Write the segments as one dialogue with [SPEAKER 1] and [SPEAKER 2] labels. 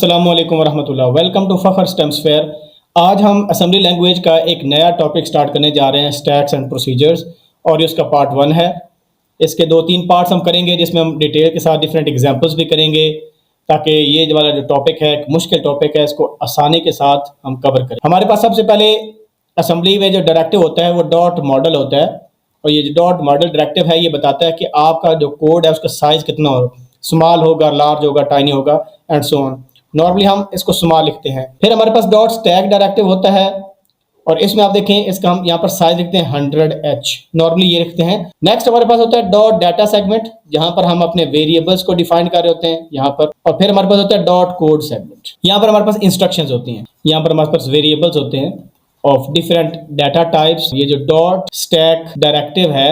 [SPEAKER 1] अस्सलाम वालेकुम वरहमतुल्लाह। Welcome to Fakhar stems fair. आज हम असेंबली लैंग्वेज का एक नया टॉपिक स्टार्ट करने जा रहे हैं, स्टैक्स एंड प्रोसीजर्स, और ये उसका पार्ट 1 है। इसके 2-3 पार्ट्स हम करेंगे जिसमें हम डिटेल के साथ डिफरेंट एग्जांपल्स भी करेंगे, ताकि ये वाला जो टॉपिक है, एक मुश्किल टॉपिक है, इसको आसानी के साथ हम कवर करें। हमारे पास सबसे पहले असेंबली में जो डायरेक्टिव होता है वो डॉट मॉडल होता है, और ये जो डॉट मॉडल डायरेक्टिव है ये बताता है कि आपका जो कोड है उसका साइज़ कितना हो, स्मॉल होगा, लार्ज होगा, टाइनी होगा, एंड सो ऑन। नॉर्मली हम इसको स्मॉल लिखते हैं। फिर हमारे पास डॉट स्टैक डायरेक्टिव होता है, और इसमें आप देखें इसका हम यहाँ पर साइज लिखते हैं 100H, नॉर्मली ये लिखते हैं। नेक्स्ट हमारे पास होता है डॉट डाटा सेगमेंट, जहां पर हम अपने वेरिएबल्स को डिफाइन कर रहे होते हैं यहाँ पर। और फिर हमारे पास होता है डॉट कोड सेगमेंट, यहाँ पर हमारे पास इंस्ट्रक्शंस होती हैं, यहाँ पर हमारे पास वेरिएबल्स होते हैं ऑफ डिफरेंट डाटा टाइप्स। ये जो डॉट स्टैक डायरेक्टिव है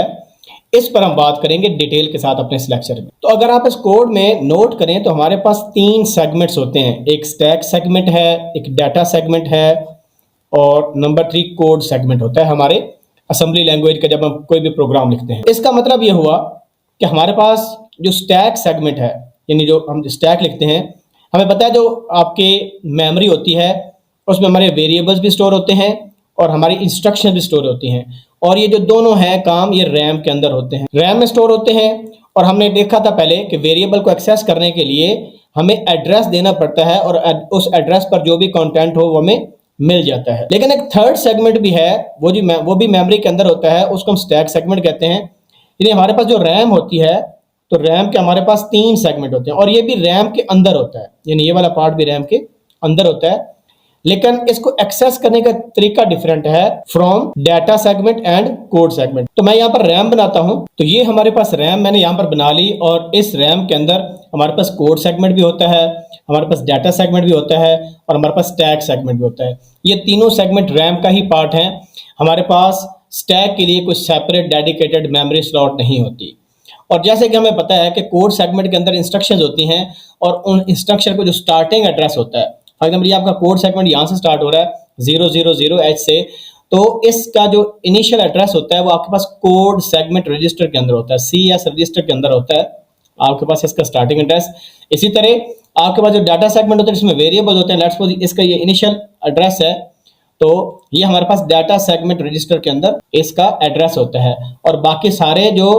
[SPEAKER 1] इस पर हम बात करेंगे डिटेल के साथ अपने इस लेक्चर में। तो अगर आप इस कोड में नोट करें तो हमारे पास 3 सेगमेंट्स होते हैं, एक स्टैक सेगमेंट है, एक डाटा सेगमेंट है, और नंबर 3 कोड सेगमेंट होता है हमारे असेंबली लैंग्वेज का जब हम कोई भी प्रोग्राम लिखते हैं। इसका मतलब ये हुआ कि हमारे पास जो स्टैक सेगमेंट है, यानी जो हम स्टैक लिखते हैं, हमें पता है जो आपके मेमोरी होती है उसमें हमारे वेरिएबल्स भी स्टोर होते हैं और हमारी इंस्ट्रक्शन भी स्टोर होती हैं, और ये जो दोनों हैं काम ये रैम के अंदर होते हैं, रैम में स्टोर होते हैं। और हमने देखा था पहले कि वेरिएबल को एक्सेस करने के लिए हमें एड्रेस देना पड़ता है, और उस एड्रेस पर जो भी कंटेंट हो वो हमें मिल जाता है। लेकिन एक थर्ड सेगमेंट भी है, वो भी मेमोरी के अंदर होता है, उसको हम स्टैक सेगमेंट कहते हैं। यानी हमारे पास जो रैम होती है, तो रैम के हमारे पास 3 सेगमेंट होते हैं, और ये भी रैम के अंदर होता है, यानी ये वाला पार्ट भी रैम के अंदर होता है। लेकिन इसको एक्सेस करने का तरीका डिफरेंट है from data segment and code segment. तो मैं यहाँ पर रैम बनाता हूँ, तो ये हमारे पास रैम मैंने यहाँ पर बना ली, और इस रैम के अंदर हमारे पास कोड सेगमेंट भी होता है, हमारे पास डाटा सेगमेंट भी होता है, और हमारे पास स्टैक सेगमेंट भी होता है। ये तीनों सेगमेंट रैम का ही पार्ट है। हमारे पास स्टैक के लिए कोई सेपरेट डेडिकेटेड मेमोरी स्लॉट नहीं होती। और जैसे कि हमें पता है कि कोड सेगमेंट के अंदर इंस्ट्रक्शंस होती हैं, और उन इंस्ट्रक्शन को जो स्टार्टिंग एड्रेस होता है, फॉर एग्जाम्पल ये आपका कोड सेगमेंट यहाँ से स्टार्ट हो रहा है 000H से, तो इसका जो इनिशियल एड्रेस होता है वो आपके पास कोड सेगमेंट रजिस्टर के अंदर होता है, CS रजिस्टर के अंदर होता है आपके पास इसका स्टार्टिंग एड्रेस। इसी तरह आपके पास जो डाटा सेगमेंट होता है जिसमें वेरिएबल होते हैं, लेट्स सपोज इसका ये इनिशियल एड्रेस है, तो ये हमारे पास डाटा सेगमेंट रजिस्टर के अंदर इसका एड्रेस होता है, और बाकी सारे जो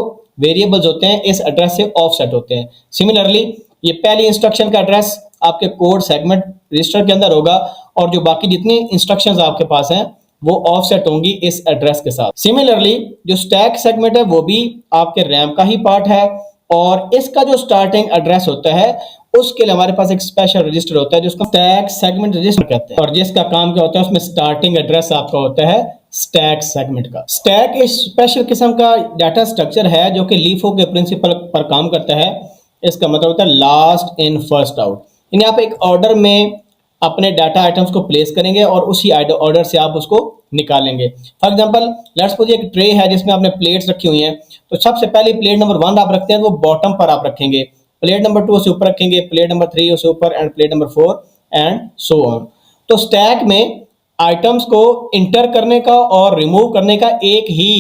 [SPEAKER 1] वेरिएबल्स होते हैं इस एड्रेस से ऑफसेट होते हैं। सिमिलरली ये पहली इंस्ट्रक्शन का एड्रेस आपके कोड सेगमेंट रजिस्टर के अंदर होगा, और जो बाकी जितनी इंस्ट्रक्शंस आपके पास हैं वो ऑफसेट होंगी इस एड्रेस के साथ। सिमिलरली जो स्टैक सेगमेंट है वो भी आपके रैम का ही पार्ट है, और इसका जो स्टार्टिंग एड्रेस होता है उसके लिए हमारे पास एक स्पेशल रजिस्टर होता है जिसको स्टैक सेगमेंट रजिस्टर कहते हैं, और जिसका काम क्या होता है उसमें स्टार्टिंग एड्रेस आपका होता है स्टैक सेगमेंट का। स्टैक एक स्पेशल किस्म का डाटा स्ट्रक्चर है जो कि लीफो के प्रिंसिपल पर काम करता है। इसका मतलब होता है लास्ट इन फर्स्ट आउट, यानी आप एक ऑर्डर में अपने डाटा आइटम्स को प्लेस करेंगे और उसी ऑर्डर से आप उसको निकालेंगे। फॉर एग्जांपल लेट्स सपोज एक ट्रे है जिसमें आपने प्लेट्स रखी हुई हैं, तो सबसे पहले प्लेट नंबर 1 आप रखते हैं तो वो बॉटम पर आप रखेंगे, प्लेट नंबर 2 उसे ऊपर रखेंगे, प्लेट नंबर 3 उसे ऊपर, end plate number 4 and so on. तो स्टैक में आइटम्स को इंटर करने का और रिमूव करने का एक ही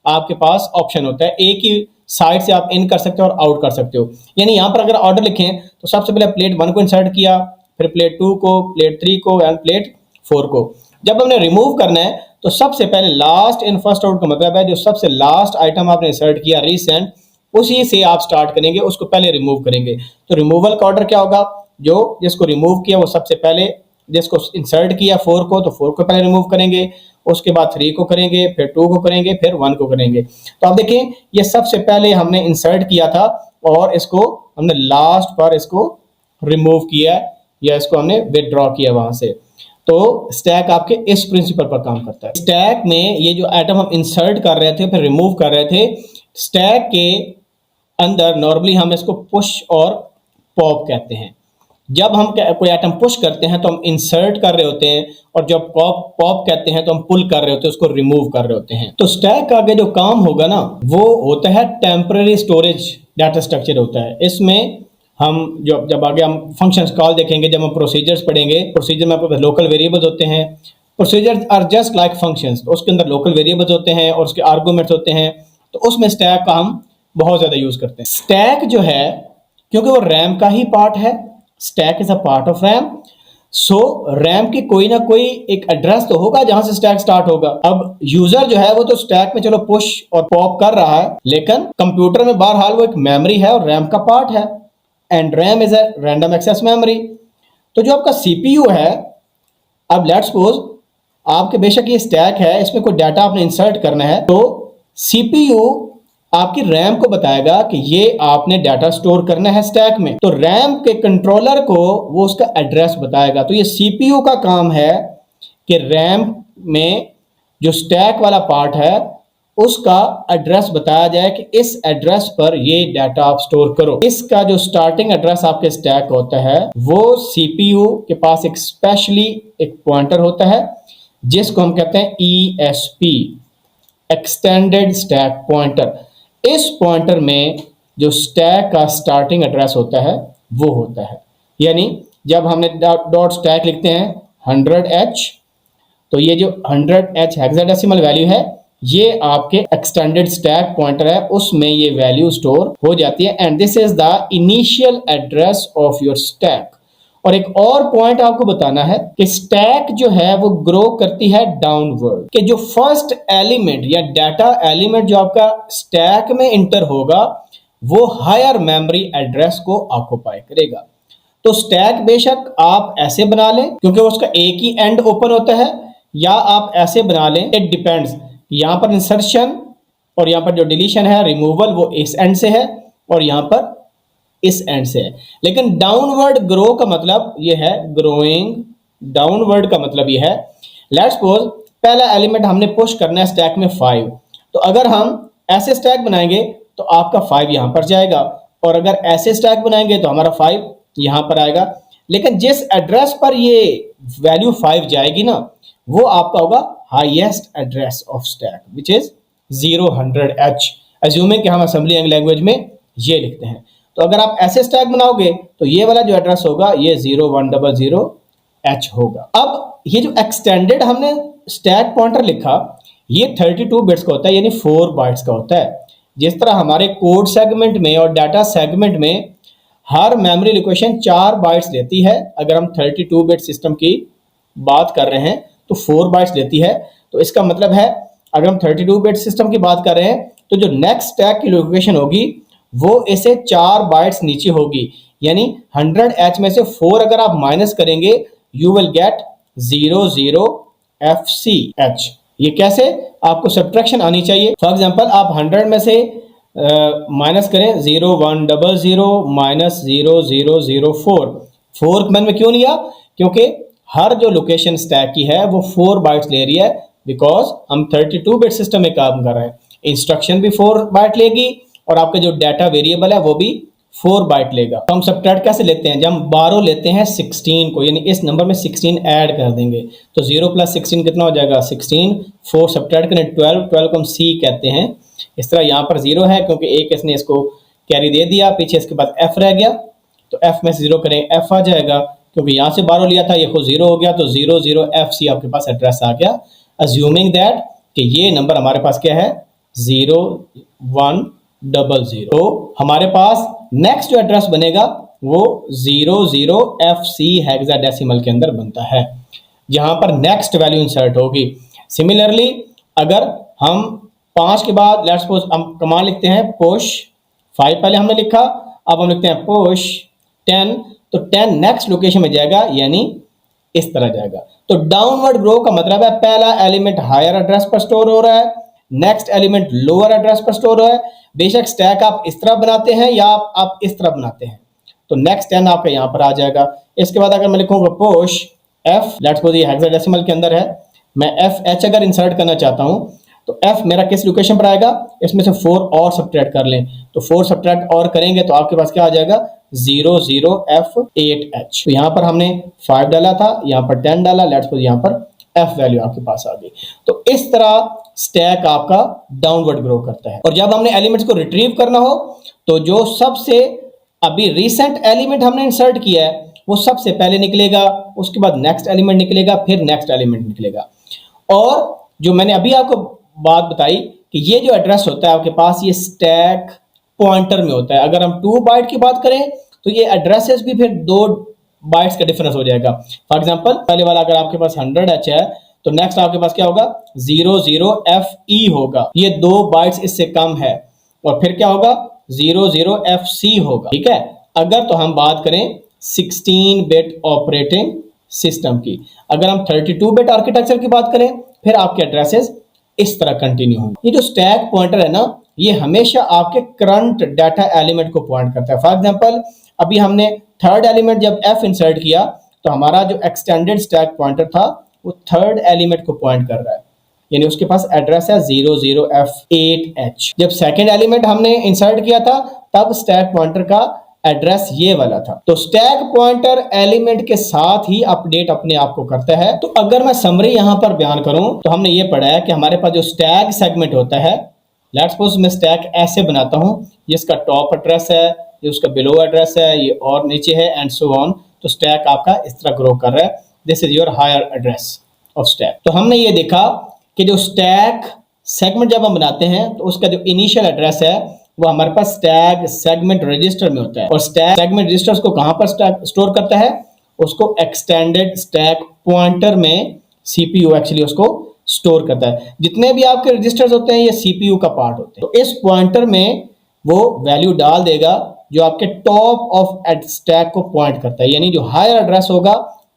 [SPEAKER 1] आपके पास ऑप्शन होता है, एक ही साइड से आप इन कर सकते हो और आउट कर सकते हो। यानी यहाँ पर अगर ऑर्डर लिखें तो सबसे पहले प्लेट 1 को इंसर्ट किया, फिर प्लेट 2 को, प्लेट 3 को एंड प्लेट 4 को। जब हमने रिमूव करना है तो सबसे पहले लास्ट इन फर्स्ट आउट का मतलब है जो सबसे लास्ट आइटम आपने इंसर्ट किया रिसेंट, उसी से आप स्टार्ट करेंगे, उसको पहले रिमूव करेंगे। तो रिमूवल का ऑर्डर क्या होगा, जो जिसको रिमूव किया वो सबसे पहले, जिसको इंसर्ट किया 4 को, तो 4 को पहले रिमूव करेंगे, उसके बाद 3 को करेंगे, फिर 2 को करेंगे, फिर 1 को करेंगे। तो आप देखें ये सबसे पहले हमने इंसर्ट किया था और इसको हमने लास्ट पर इसको रिमूव किया, या इसको हमने विदड्रॉ किया वहां से। तो स्टैक आपके इस प्रिंसिपल पर काम करता है। स्टैक में ये जो आइटम हम इंसर्ट कर रहे थे फिर रिमूव कर रहे थे, स्टैक के अंदर नॉर्मली हम इसको पुश और पॉप कहते हैं। जब हम कोई आइटम पुश करते हैं तो हम इंसर्ट कर रहे होते हैं, और जब पॉप कहते हैं तो हम पुल कर रहे होते हैं, उसको रिमूव कर रहे होते हैं। तो स्टैक का आगे जो काम होगा ना वो होता है टेम्पररी स्टोरेज डाटा स्ट्रक्चर होता है। इसमें हम जब आगे हम फंक्शंस कॉल देखेंगे, जब हम प्रोसीजर्स पढ़ेंगे, प्रोसीजर में आपके लोकल वेरिएबल्स होते हैं। Procedures are just like functions, उसके अंदर लोकल वेरिएबल्स होते हैं और उसके आर्गुमेंट्स होते हैं, तो उसमें स्टैक का हम बहुत ज़्यादा यूज़ करते हैं। स्टैक जो है क्योंकि वो रैम का ही पार्ट है, stack is a part of RAM, so RAM की कोई ना कोई एक एड्रेस तो होगा जहां से स्टैक स्टार्ट होगा। अब यूजर जो है वो तो स्टैक में चलो पुश और पॉप कर रहा है, लेकिन कंप्यूटर में बहरहाल वो एक मेमोरी है और रैम का पार्ट है, and RAM is a random access memory. तो जो आपका सीपीयू है, अब लेट्स सपोज आपके बेशक ये स्टैक है, इसमें कोई डाटा आपने इंसर्ट करना है, तो सीपीयू आपकी रैम को बताएगा कि ये आपने डाटा स्टोर करना है स्टैक में, तो रैम के कंट्रोलर को वो उसका एड्रेस बताएगा। तो ये सीपीयू का काम है कि रैम में जो स्टैक वाला पार्ट है उसका एड्रेस बताया जाए कि इस एड्रेस पर ये डाटा आप स्टोर करो। इसका जो स्टार्टिंग एड्रेस आपके स्टैक होता है वो सीपीयू के पास एक स्पेशली एक पॉइंटर होता है जिसको हम कहते हैं ESP, एक्सटेंडेड स्टैक पॉइंटर। इस पॉइंटर में जो स्टैक का स्टार्टिंग एड्रेस होता है वो होता है, यानी जब हमने डॉट स्टैक लिखते हैं 100H, तो ये जो 100H हेक्साडेसिमल वैल्यू है ये आपके एक्सटेंडेड स्टैक पॉइंटर है, उसमें ये वैल्यू स्टोर हो जाती है, and this is the initial address of your stack. और एक और पॉइंट आपको बताना है कि स्टैक जो है वो ग्रो करती है डाउनवर्ड, कि जो फर्स्ट एलिमेंट या डाटा एलिमेंट जो आपका स्टैक में इंटर होगा वो हायर मेमोरी एड्रेस को ऑक्युपाई करेगा। तो स्टैक बेशक आप ऐसे बना लें क्योंकि उसका एक ही एंड ओपन होता है, या आप ऐसे बना लें, इट डिपेंड्स। यहां पर इंसर्शन और यहां पर जो डिलीशन है, रिमूवल, वो इस एंड से है और यहां पर इस एंड से है। लेकिन डाउनवर्ड ग्रो का मतलब ये है, ग्रोइंग डाउनवर्ड का मतलब ये है, लेट्स सपोज पहला एलिमेंट हमने पुश करना है स्टैक में 5, तो अगर हम ऐसे स्टैक बनाएंगे तो आपका 5 यहां पर जाएगा, और अगर ऐसे स्टैक बनाएंगे तो हमारा 5 यहां पर आएगा। लेकिन जिस एड्रेस पर ये वैल्यू 5 जाएगी ना, वो आपका होगा highest address of stack which is 0 100H, assuming कि हम असेंबली लैंग्वेज में ये लिखते हैं। तो अगर आप ऐसे स्टैक बनाओगे तो ये वाला जो एड्रेस होगा ये 0100H होगा। अब ये जो एक्सटेंडेड हमने स्टैक पॉइंटर लिखा ये 32 बिट्स का होता है, यानी 4 बाइट्स का होता है। जिस तरह हमारे कोड सेगमेंट में और डाटा सेगमेंट में हर मेमोरी लोकेशन 4 बाइट्स लेती है, अगर हम 32 बिट सिस्टम की बात कर रहे हैं तो 4 बाइट्स लेती है। तो इसका मतलब है अगर हम 32 बिट सिस्टम की बात कर रहे हैं तो जो नेक्स्ट स्टैक की लोकेशन होगी वो इसे 4 बाइट्स नीचे होगी, यानी 100H में से 4 अगर आप माइनस करेंगे यू विल गेट 00FCH। ये कैसे? आपको सब्ट्रैक्शन आनी चाहिए। फॉर एग्जांपल आप 100 में से माइनस करें 0100 माइनस 0004। 4 मैंने में क्यों लिया? क्योंकि हर जो लोकेशन स्टैक की है वो 4 बाइट्स ले रही है, बिकॉज हम 32 बिट सिस्टम में काम कर रहे हैं। इंस्ट्रक्शन भी 4 बाइट लेगी और आपका जो डाटा वेरिएबल है वो भी 4 बाइट लेगा। तो हम सब्ट्रैक्ट कैसे लेते हैं? जब हम 12 लेते हैं 16 को, यानी इस नंबर में 16 ऐड कर देंगे तो 0 + 16 कितना हो जाएगा? 16। 4 सब्ट्रैक्ट करें 12, 12 को हम C कहते हैं। इस तरह यहाँ पर 0 है क्योंकि एक इसने इसको कैरी दे दिया, पीछे इसके बाद F रह गया, तो F में से 0 करें F आ जाएगा, क्योंकि यहाँ से 12 लिया था ये खुद 0 हो गया, तो 00FC आपके पास एड्रेस आ गया, अज्यूमिंग दैट कि ये नंबर हमारे पास क्या है? 0100। तो हमारे पास नेक्स्ट जो एड्रेस बनेगा वो 00FC हेक्साडेसिमल के अंदर बनता है, जहां पर नेक्स्ट वैल्यू इंसर्ट होगी। सिमिलरली अगर हम 5 के बाद लेट्स सपोज हम कमांड लिखते हैं पुश 5, पहले हमने लिखा, अब हम लिखते हैं पुश 10, तो 10 नेक्स्ट लोकेशन में जाएगा, यानी इस तरह जाएगा। तो डाउनवर्ड ग्रो का मतलब है पहला एलिमेंट हायर एड्रेस पर स्टोर हो रहा है, नेक्स्ट एलिमेंट लोअर एड्रेस पर स्टोर हो रहा है। बेशक स्टैक आप इस तरह बनाते हैं या आप इस तरह बनाते हैं, तो नेक्स्ट 10 आपका यहाँ पर आ जाएगा। इसके बाद अगर मैं लिखूंगा पुश F, लेट्स सपोज ये हेक्साडेसिमल के अंदर है, मैं FH अगर इंसर्ट करना चाहता हूँ तो F मेरा किस लोकेशन पर आएगा? इसमें से 4 और सब्ट्रैक्ट कर लें, तो 4 सब्ट्रैक्ट और करेंगे तो आपके पास क्या आ जाएगा? 00F8H। तो यहाँ पर हमने 5 डाला था, यहाँ पर 10 डाला, लेट्स सपोज यहाँ पर F वैल्यू आपके पास आ गई। तो इस तरह स्टैक आपका डाउनवर्ड ग्रो करता है। और जब हमने एलिमेंट्स को रिट्रीव करना हो तो जो सबसे अभी रिसेंट एलिमेंट हमने इंसर्ट किया है वो सबसे पहले निकलेगा, उसके बाद नेक्स्ट एलिमेंट निकलेगा, फिर नेक्स्ट एलिमेंट निकलेगा। और जो मैंने अभी आपको बात बताई कि ये जो एड्रेस होता है आपके पास ये स्टैक पॉइंटर में होता है। अगर हम 2 बाइट की बात करें तो ये एड्रेसेस भी फिर 2 बाइट्स का डिफरेंस हो जाएगा। फॉर एग्जांपल पहले वाला अगर आपके पास 100H है तो नेक्स्ट आपके पास क्या होगा 00FE होगा, ये 2 बाइट्स इससे कम है। और फिर क्या होगा 00FC होगा, ठीक है। अगर तो हम बात करें 16 बिट ऑपरेटिंग सिस्टम की, अगर हम 32 बिट आर्किटेक्चर की बात करें फिर आपके एड्रेसेस इस तरह कंटिन्यू होंगे। ये जो स्टैक पॉइंटर है ना, ये हमेशा आपके करंट डाटा एलिमेंट को पॉइंट करता है। फॉर एग्जांपल अभी हमने थर्ड एलिमेंट जब F इंसर्ट किया तो हमारा जो एक्सटेंडेड स्टैक पॉइंटर था वो थर्ड एलिमेंट को पॉइंट कर रहा है, यानी उसके पास एड्रेस है 00F8H। जब सेकंड एलिमेंट हमने इंसर्ट किया था तब स्टैक पॉइंटर का एड्रेस ये वाला था। तो स्टैक पॉइंटर एलिमेंट के साथ ही अपडेट अपने आप को करता है। तो अगर मैं समरी यहां पर बयान करूं तो हमने ये पढ़ा है कि हमारे पास जो स्टैक सेगमेंट होता है, लेट्स सपोज मैं स्टैक ऐसे बनाता हूं, जिसका टॉप एड्रेस है, ये उसका बिलो एड्रेस है, ये और नीचे है एंड सो ऑन। तो स्टैक आपका इस तरह ग्रो कर रहा है, this is your higher address of stack. तो हमने ये देखा कि जो स्टैक सेगमेंट जब हम बनाते हैं तो उसका जो इनिशियल एड्रेस है वो हमारे पास स्टैक सेगमेंट रजिस्टर में होता है। और स्टैक सेगमेंट रजिस्टर्स को कहां पर स्टोर करता है, उसको एक्सटेंडेड स्टैक पॉइंटर में सीपीयू एक्चुअली उसको स्टोर करता है। जितने भी आपके रजिस्टर्स होते हैं ये सीपीयू का पार्ट होते हैं। तो इस पॉइंटर में वो वैल्यू डाल देगा जो आपके टॉप ऑफ स्टैक को पॉइंट करता है, यानी जो हायर एड्रेस होगा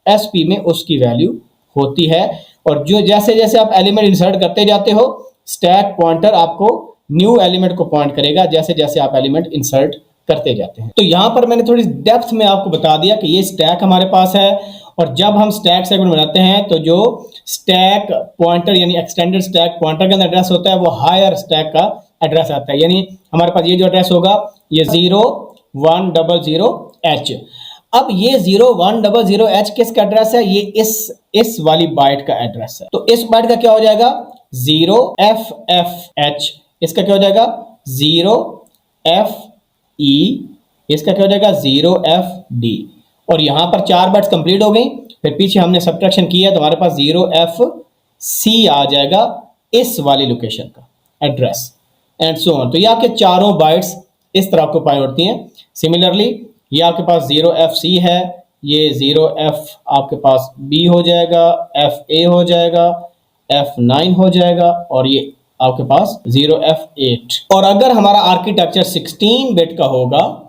[SPEAKER 1] एसपी में उसकी वैल्यू होती है। और जो जैसे जैसे आप एलिमेंट इंसर्ट करते जाते हो स्टैक पॉइंटर आपको न्यू एलिमेंट को पॉइंट करेगा जैसे जैसे आप एलिमेंट इंसर्ट करते जाते हैं। तो यहां पर मैंने थोड़ी डेप्थ में आपको बता दिया कि ये स्टैक हमारे पास है, और जब हम स्टैक सेगमेंट बनाते हैं तो जो स्टैक पॉइंटर यानी एक्सटेंडेड स्टैक पॉइंटर के अंदर एड्रेस होता है वो हायर स्टैक का एड्रेस आता है। यानी हमारे पास ये जो एड्रेस होगा ये 0100H। अब ये 0100H किसका एड्रेस है, ये इस वाली बाइट का एड्रेस है। तो इस बाइट का क्या हो जाएगा 0FFH, इसका क्या हो जाएगा 0FE, इसका क्या हो जाएगा 0FD। और यहां पर 4 बाइट्स कंप्लीट हो गई, फिर पीछे हमने सब्ट्रैक्शन किया तो हमारे पास 0FC आ जाएगा इस वाली लोकेशन का एड्रेस एंड सो ऑन। तो ये आपके चारों बाइट्स इस तरह ऑक्यूपाई होती हैं। सिमिलरली ये आपके पास 0FC है, ये 0F आपके पास B हो जाएगा, FA हो जाएगा, F9 हो जाएगा और ये आपके पास 0F8। और अगर हमारा आर्किटेक्चर 16 बिट का होगा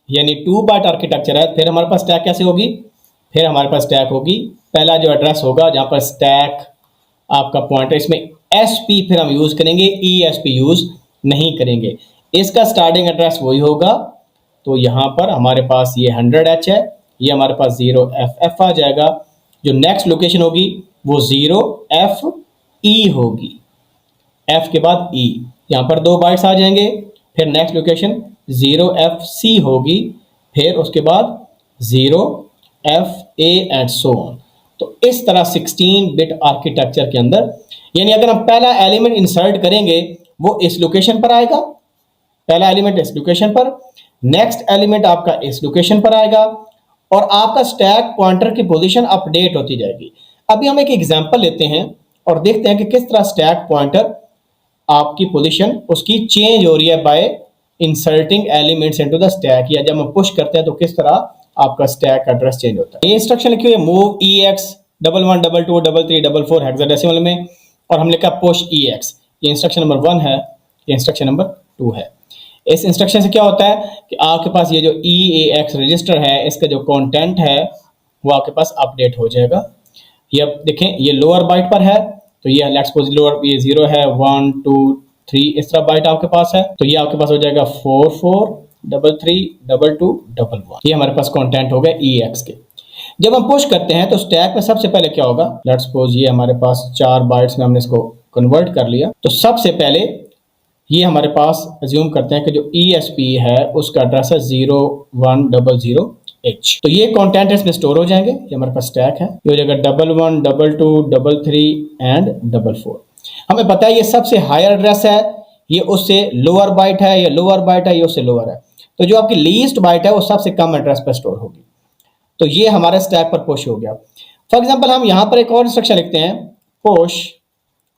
[SPEAKER 1] यानी 2 बाइट आर्किटेक्चर है, फिर हमारे पास स्टैक कैसे होगी, फिर हमारे पास स्टैक होगी पहला जो एड्रेस होगा जहां पर स्टैक आपका पॉइंटर, इसमें SP फिर हम यूज करेंगे, ESP यूज नहीं करेंगे। इसका स्टार्टिंग एड्रेस वही होगा। तो यहां पर हमारे पास ये 100H है, ये हमारे पास 0FF आ जाएगा। जो नेक्स्ट लोकेशन होगी वो 0FE होगी, F के बाद E, यहां पर 2 बाइट्स आ जाएंगे। फिर नेक्स्ट लोकेशन 0FC होगी, फिर उसके बाद 0FA एंड सो ऑन। तो इस तरह 16 बिट आर्किटेक्चर के अंदर यानी अगर हम पहला एलिमेंट इंसर्ट करेंगे वो इस लोकेशन पर आएगा, पहला एलिमेंट इस लोकेशन पर, नेक्स्ट एलिमेंट आपका इस लोकेशन पर आएगा और आपका स्टैक पॉइंटर की पोजीशन अपडेट होती जाएगी। अभी हम एक एग्जांपल लेते हैं और देखते हैं कि किस तरह स्टैक पॉइंटर आपकी पोजीशन उसकी चेंज हो रही है bye inserting elements into the stack, या जब हम पुश करते हैं तो किस तरह आपका स्टैक एड्रेस चेंज होता है। ये इंस्ट्रक्शन लिखी हुई है मूव EX 11 22 33 44 हेक्साडेसिमल में, और हम लिखा पुश EX। ये इंस्ट्रक्शन नंबर 1 है, ये इंस्ट्रक्शन नंबर 2 है। इस इंस्ट्रक्शन से क्या होता है कि आपके पास ये जो EAX रजिस्टर है इसका जो कंटेंट है वो आपके पास अपडेट हो जाएगा। ये अब देखें ये लोअर बाइट पर है, तो ये लेट्स सपोज लोअर ये 0 है, 1 2 3 इस तरह बाइट आपके पास है, तो ये आपके पास हो जाएगा 4 4 3 3 2 2 1 1। ये हमारे पास कंटेंट हो गए EAX के। जब हम पुश करते हैं तो स्टैक में सबसे पहले क्या होगा, लेट्स सपोज ये हमारे पास 4 बाइट्स में हमने इसको कन्वर्ट कर लिया। तो सबसे पहले ये हमारे पास अज्यूम करते हैं कि जो ESP है उसका एड्रेस है 0100H। तो ये कंटेंट इसमें स्टोर हो जाएंगे, ये हमारे पास स्टैक है, ये हो जाएगा 11 22 33 एंड 44। हमें पता है ये सबसे हायर एड्रेस है, ये उससे लोअर बाइट है, ये लोअर बाइट है, ये उससे लोअर है। तो जो आपकी लीस्ट बाइट है वो सबसे कम एड्रेस पर स्टोर होगी। तो ये हमारे स्टैक पर पुश हो गया। फॉर एग्जाम्पल हम यहाँ पर एक और इंस्ट्रक्शन लिखते हैं पुश,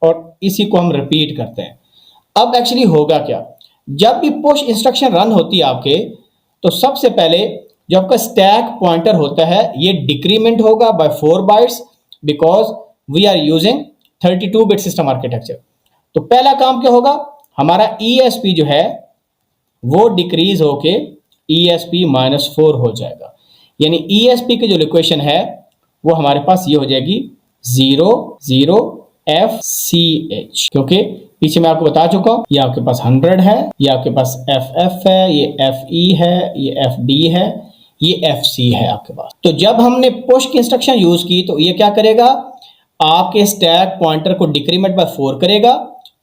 [SPEAKER 1] और इसी को हम रिपीट करते हैं। अब एक्चुअली होगा क्या, जब भी पुश इंस्ट्रक्शन रन होती है आपके, तो सबसे पहले जो आपका स्टैक पॉइंटर होता है ये डिक्रीमेंट होगा by 4 bytes because we are using 32 bit system architecture. तो पहला काम क्या होगा, हमारा ESP जो है वो डिक्रीज होके ESP -4 हो जाएगा, यानी ESP की जो लोकेशन है वो हमारे पास ये हो जाएगी 0 0 FCH, क्योंकि पीछे मैं आपको बता चुका हूं ये आपके पास 100 है, ये आपके पास FF है, ये FE है, ये FD है, ये FC है आपके पास। तो जब हमने पुश की इंस्ट्रक्शन यूज की तो ये क्या करेगा, आपके स्टैक पॉइंटर को डिक्रीमेंट बाय 4 करेगा,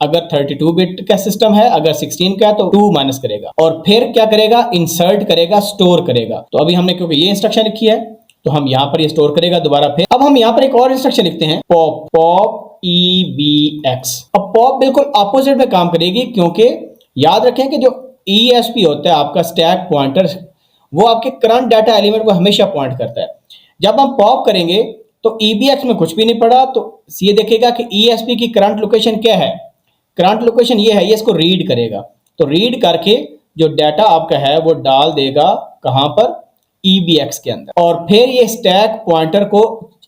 [SPEAKER 1] अगर 32 बिट का सिस्टम है, अगर 16 का है तो 2 माइनस करेगा, और फिर क्या करेगा, इंसर्ट करेगा, स्टोर करेगा। तो अभी हमने क्योंकि ये इंस्ट्रक्शन लिखी है तो हम यहां पर ये स्टोर करेगा दोबारा। फिर अब हम यहां पर एक और इंस्ट्रक्शन लिखते हैं पॉप EBX। अब पॉप बिल्कुल ऑपोजिट में काम करेगी, क्योंकि याद रखें कि जो ESP होता है आपका स्टैक पॉइंटर, वो आपके करंट डाटा एलिमेंट को हमेशा पॉइंट करता है। जब हम पॉप करेंगे तो EBX में कुछ भी नहीं पड़ा, तो ये देखेगा कि ESP की करंट लोकेशन क्या है, करंट लोकेशन ये है, ये इसको रीड करेगा। तो रीड करके जो डाटा आपका है वो डाल देगा कहां पर, EBX के अंदर, और फिर ये स्टैक पॉइंटर को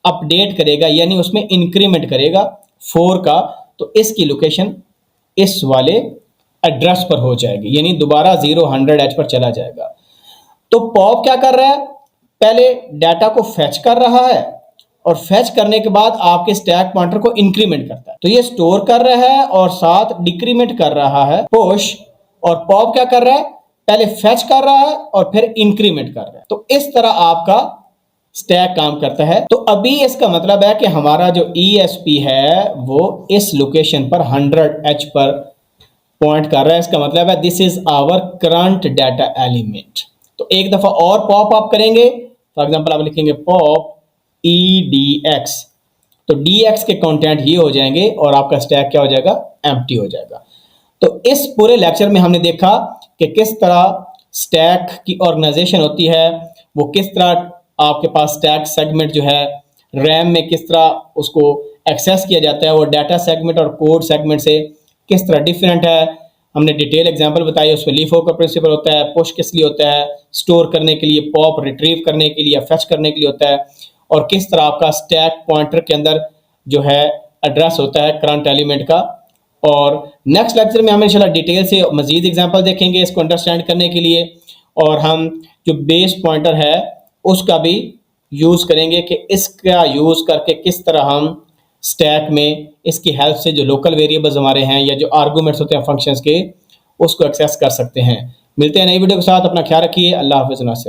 [SPEAKER 1] अपडेट करेगा, यानी उसमें इंक्रीमेंट करेगा 4 का, तो इसकी लोकेशन इस वाले एड्रेस पर हो जाएगी, यानी दोबारा 0-100H पर चला जाएगा। तो पॉप क्या कर रहा है, पहले डाटा को फेच कर रहा है, और फेच करने के बाद आपके स्टैक पॉइंटर को इंक्रीमेंट करता है। तो ये स्टोर कर रहा है और साथ डिक्रीमेंट कर रहा है पुश, और पॉप क्या कर रहा है, पहले फेच कर रहा है और फिर इंक्रीमेंट कर रहा है। तो इस तरह आपका स्टैक काम करता है। तो अभी इसका मतलब है कि हमारा जो ESP है वो इस लोकेशन पर 100H पर पॉइंट कर रहा है। इसका मतलब है this is our current data element. तो एक दफा और पॉप आप करेंगे, फॉर एग्जांपल आप लिखेंगे पॉप EDX, तो DX के कंटेंट ये हो जाएंगे और आपका स्टैक क्या हो जाएगा, एम्प्टी हो जाएगा। तो इस पूरे लेक्चर में हमने देखा कि किस तरह स्टैक की ऑर्गेनाइजेशन होती है, वो किस तरह आपके पास स्टैक सेगमेंट जो है रैम में किस तरह उसको एक्सेस किया जाता है, वो डाटा सेगमेंट और कोड सेगमेंट से किस तरह डिफरेंट है। हमने डिटेल एग्जांपल बताई, उसमें लीफो का प्रिंसिपल होता है, पुश किस लिए होता है, स्टोर करने के लिए, पॉप रिट्रीव करने के लिए, फेच करने के लिए होता है, और किस तरह आपका स्टैक पॉइंटर के अंदर जो है एड्रेस होता है करंट एलिमेंट का। और नेक्स्ट लेक्चर में हम इंशाल्लाह डिटेल से मजीद एग्जांपल देखेंगे इसको अंडरस्टैंड करने के लिए, और हम जो बेस पॉइंटर है उसका भी यूज़ करेंगे कि इसका यूज़ करके किस तरह हम स्टैक में इसकी हेल्प से जो लोकल वेरिएबल्स हमारे हैं या जो आर्गूमेंट्स होते हैं फंक्शंस के, उसको एक्सेस कर सकते हैं। मिलते हैं नई वीडियो के साथ, अपना ख्याल रखिए, अल्लाह हाफ़िज़ नासिर।